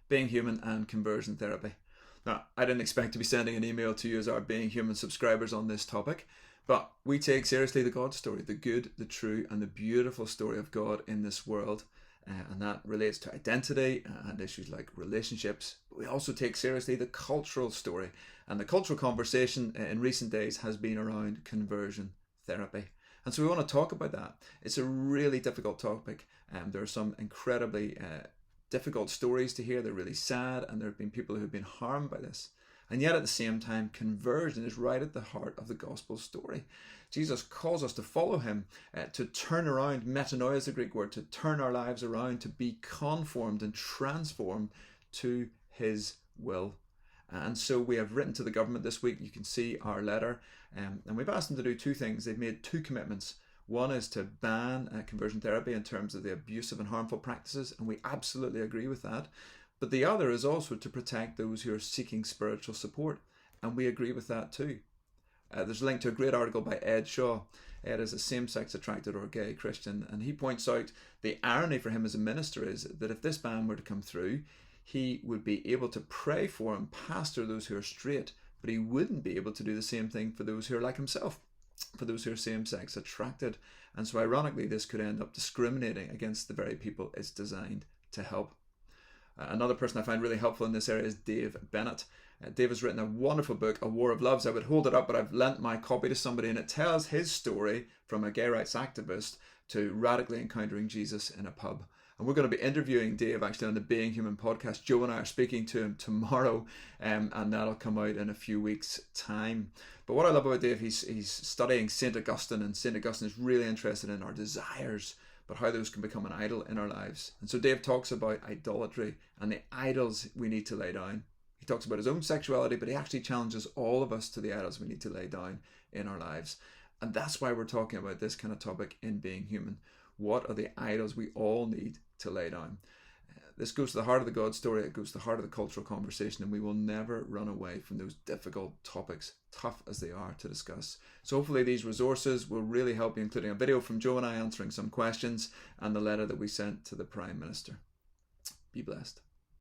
Being Human and Conversion Therapy. Now, I didn't expect to be sending an email to you as our Being Human subscribers on this topic, but we take seriously the God story, the good, the true, and the beautiful story of God in this world. And that relates to identity and issues like relationships. But we also take seriously the cultural story. And the cultural conversation in recent days has been around conversion therapy. And so we want to talk about that. It's a really difficult topic. There are some incredibly difficult stories to hear. They're really sad, and there have been people who have been harmed by this. And yet at the same time, conversion is right at the heart of the gospel story. Jesus calls us to follow him, to turn around. Metanoia is the Greek word, to turn our lives around, to be conformed and transformed to his will. And so we have written to the government this week. You can see our letter. And we've asked them to do two things. They've made two commitments. One is to ban conversion therapy in terms of the abusive and harmful practices. And we absolutely agree with that. But the other is also to protect those who are seeking spiritual support. And we agree with that too. There's a link to a great article by Ed Shaw. Ed is a same-sex attracted or gay Christian. And he points out the irony for him as a minister is that if this ban were to come through, he would be able to pray for and pastor those who are straight, but he wouldn't be able to do the same thing for those who are like himself, for those who are same-sex attracted. And so ironically, this could end up discriminating against the very people it's designed to help. Another person I find really helpful in this area is Dave Bennett. Dave has written a wonderful book, A War of Loves. I would hold it up, but I've lent my copy to somebody, and it tells his story from a gay rights activist to radically encountering Jesus in a pub. And we're going to be interviewing Dave actually on the Being Human podcast. Joe and I are speaking to him tomorrow, and that'll come out in a few weeks' time. But what I love about Dave, he's studying St. Augustine, and St. Augustine is really interested in our desires, but how those can become an idol in our lives. And so Dave talks about idolatry and the idols we need to lay down. He talks about his own sexuality, but he actually challenges all of us to the idols we need to lay down in our lives. And that's why we're talking about this kind of topic in Being Human. What are the idols we all need to lay down? This goes to the heart of the God story. It goes to the heart of the cultural conversation, and we will never run away from those difficult topics, tough as they are to discuss. So hopefully these resources will really help you, including a video from Joe and I answering some questions and the letter that we sent to the Prime Minister. Be blessed.